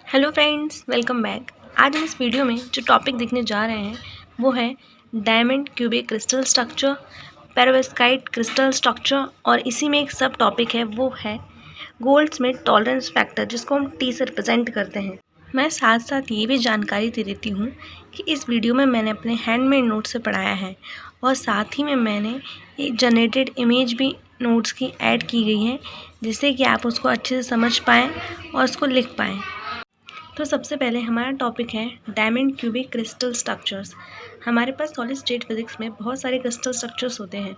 Hello friends, welcome back. आज हम इस वीडियो में जो टॉपिक देखने जा रहे हैं वो है diamond cubic crystal structure, perovskite crystal structure और इसी में एक सब टॉपिक है वो है गोल्ड्समिथ टॉलरेंस फैक्टर, जिसको हम टी से रिप्रेजेंट करते हैं। मैं साथ साथ ये भी जानकारी दे देती हूँ कि इस वीडियो में मैंने अपने हैंडमेड नोट से पढ़ाया है और साथ ही में मैंने एक जनरेटेड इमेज भी नोट्स की ऐड की गई है, जिससे कि आप उसको अच्छे से समझ पाएँ और उसको लिख पाएँ। तो सबसे पहले हमारा टॉपिक है डायमंड क्यूबिक क्रिस्टल स्ट्रक्चर्स। हमारे पास सॉलिड स्टेट फिजिक्स में बहुत सारे क्रिस्टल स्ट्रक्चर्स होते हैं,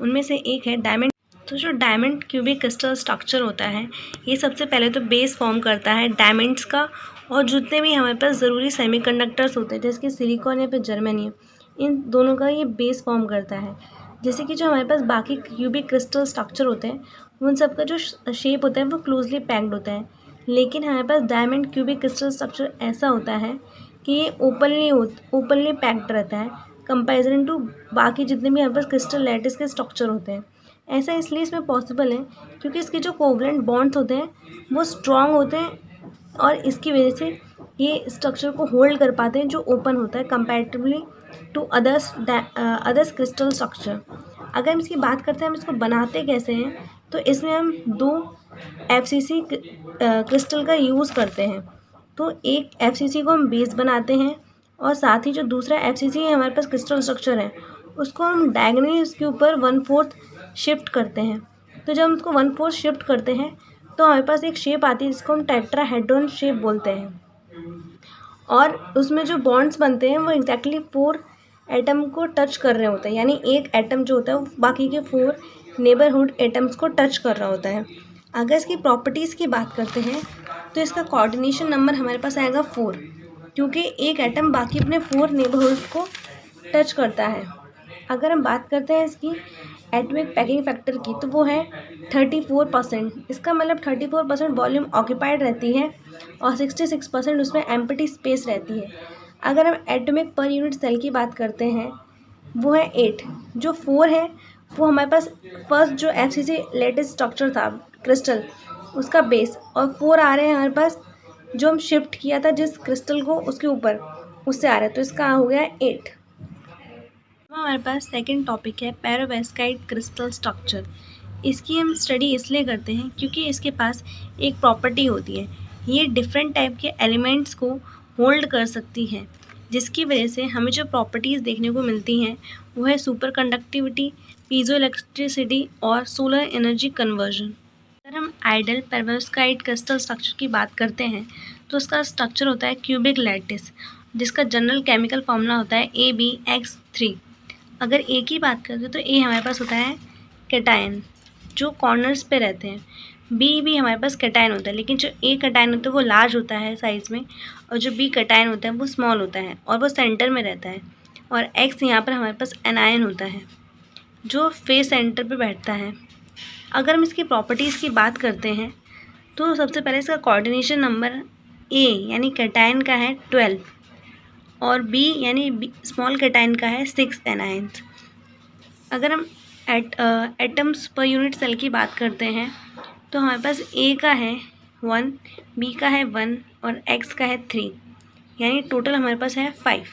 उनमें से एक है डायमंड। तो जो डायमंड क्यूबिक क्रिस्टल स्ट्रक्चर होता है, ये सबसे पहले तो बेस फॉर्म करता है डायमंड्स का, और जितने भी हमारे पास ज़रूरी सेमीकंडक्टर्स होते हैं जैसे कि सिलिकॉन या फिर जर्मेनियम, इन दोनों का ये बेस फॉर्म करता है। जैसे कि जो हमारे पास बाकी क्यूबिक क्रिस्टल स्ट्रक्चर होते हैं उन सब का जो शेप होता है वो क्लोजली पैक्ड होता है, लेकिन हमारे पास डायमंड क्यूबिक क्रिस्टल स्ट्रक्चर ऐसा होता है कि ये ओपनली पैक्ड रहता है कंपैरिजन टू बाकी जितने भी हमारे पास क्रिस्टल लैटिस के स्ट्रक्चर होते हैं। ऐसा इसलिए इसमें पॉसिबल है क्योंकि इसके जो कोवलेंट बॉन्ड्स होते हैं वो स्ट्रॉन्ग होते हैं और इसकी वजह से ये स्ट्रक्चर को होल्ड कर पाते हैं जो ओपन होता है comparatively to others crystal structure. अगर हम इसकी बात करते हैं हम इसको बनाते कैसे हैं, तो इसमें हम दो FCC क्रिस्टल का यूज़ करते हैं। तो एक FCC को हम बेस बनाते हैं और साथ ही जो दूसरा FCC है हमारे पास क्रिस्टल स्ट्रक्चर है उसको हम डायगोनली उसके ऊपर 1/4 शिफ्ट करते हैं। तो जब हम उसको 1/4 शिफ्ट करते हैं तो हमारे पास एक शेप आती है जिसको हम टेट्राहेड्रॉन शेप बोलते हैं, और उसमें जो बॉन्ड्स बनते हैं वो एग्जैक्टली 4 एटम को टच कर रहे होते हैं, यानी एक एटम जो होता है वो बाकी के 4 नेबरहुड एटम्स को टच कर रहा होता है। अगर इसकी प्रॉपर्टीज़ की बात करते हैं तो इसका कोऑर्डिनेशन नंबर हमारे पास आएगा 4, क्योंकि एक एटम बाकी अपने 4 नेबरहुड को टच करता है। अगर हम बात करते हैं इसकी एटॉमिक पैकिंग फैक्टर की तो वो है 34%। इसका मतलब 34% वॉल्यूम ऑक्यूपाइड रहती है और 66% उसमें एम्प्टी स्पेस रहती है। अगर हम एटॉमिक पर यूनिट सेल की बात करते हैं वो है 8। जो 4 है वो हमारे पास फर्स्ट जो FCC लेटेस्ट स्ट्रक्चर था क्रिस्टल उसका बेस, और 4 आ रहे हैं हमारे पास जो हम शिफ्ट किया था जिस क्रिस्टल को उसके ऊपर, उससे आ रहा है, तो इसका हो गया 8। हमारे पास सेकंड टॉपिक है पेरोव्स्काइट क्रिस्टल स्ट्रक्चर। इसकी हम स्टडी इसलिए करते हैं क्योंकि इसके पास एक प्रॉपर्टी होती है, ये डिफरेंट टाइप के एलिमेंट्स को होल्ड कर सकती है, जिसकी वजह से हमें जो प्रॉपर्टीज़ देखने को मिलती हैं वो है सुपर कंडक्टिविटी, पीजो इलेक्ट्रिसिटी और सोलर एनर्जी कन्वर्जन। अगर हम आइडल पेरोव्स्काइट क्रिस्टल स्ट्रक्चर की बात करते हैं तो उसका स्ट्रक्चर होता है क्यूबिक लैटिस, जिसका जनरल केमिकल फॉर्मूला होता है AbX3। अगर ए की बात करते हैं तो ए हमारे पास होता है कैटायन जो कॉर्नर्स पे रहते हैं, बी भी हमारे पास कैटायन होता है, लेकिन जो ए कैटायन होता है वो लार्ज होता है साइज़ में और जो बी कैटायन होता है वो स्मॉल होता है और वो सेंटर में रहता है, और एक्स यहाँ पर हमारे पास एनायन होता है जो फेस सेंटर पे बैठता है। अगर हम इसकी प्रॉपर्टीज़ की बात करते हैं तो सबसे पहले इसका कोऑर्डिनेशन नंबर ए यानी कैटायन का है 12 और बी यानी स्मॉल कैटायन का है 6 एनायंस। अगर हम एटम्स पर यूनिट सेल की बात करते हैं तो हमारे पास ए का है 1, बी का है 1 और एक्स का है 3, यानी टोटल हमारे पास है 5।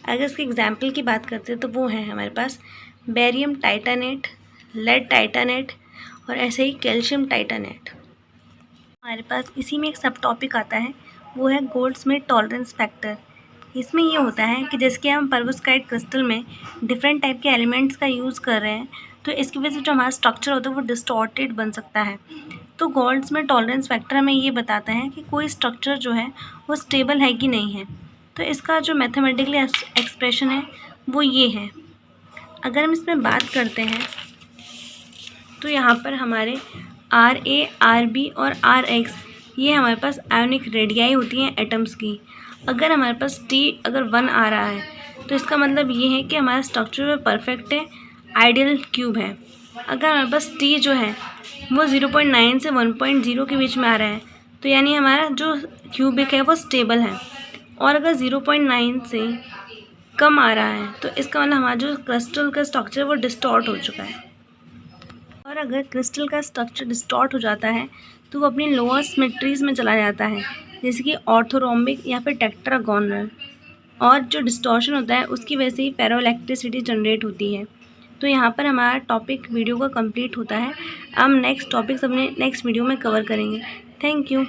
अगर इसके एग्जाम्पल की बात करते हैं तो वो है हमारे पास बेरियम टाइटानेट, लेड टाइटानेट और ऐसे ही कैल्शियम टाइटानेट। हमारे पास इसी में एक सब टॉपिक आता है वो है गोल्ड्समिथ टॉलरेंस फैक्टर। इसमें ये होता है कि जैसे कि हम पेरोव्स्काइट क्रिस्टल में डिफरेंट टाइप के एलिमेंट्स का यूज़ कर रहे हैं तो इसकी वजह से जो हमारा स्ट्रक्चर होता है वो डिस्टॉर्टेड बन सकता है। तो गोल्ड्समिथ टॉलरेंस फैक्टर हमें ये बताता है कि कोई स्ट्रक्चर जो है वो स्टेबल है कि नहीं है। तो इसका जो मैथमेटिकली एक्सप्रेशन है वो ये है। अगर हम इसमें बात करते हैं तो यहाँ पर हमारे RA, RB और RX ये हमारे पास आयोनिक रेडियाई होती हैं एटम्स की। अगर हमारे पास T अगर 1 आ रहा है तो इसका मतलब ये है कि हमारा स्ट्रक्चर परफेक्ट है, आइडियल क्यूब है। अगर हमारे पास T जो है वो 0.9 से 1.0 के बीच में आ रहा है तो यानी हमारा जो क्यूबिक है वो स्टेबल है, और अगर 0.9 से कम आ रहा है तो इसका मतलब हमारा जो क्रिस्टल का स्ट्रक्चर वो डिस्टॉर्ट हो चुका है। और अगर क्रिस्टल का स्ट्रक्चर डिस्टॉर्ट हो जाता है तो वो अपनी लोअर सिमेट्रीज़ में चला जाता है, जैसे कि ऑर्थोरोम्बिक या फिर टेट्रागोनल। और जो डिस्टॉर्शन होता है उसकी वजह से ही पैराइलेक्ट्रिसिटी जनरेट होती है। तो यहाँ पर हमारा टॉपिक वीडियो का कंप्लीट होता है। हम नेक्स्ट टॉपिक्स अपने नेक्स्ट वीडियो में कवर करेंगे। Thank you.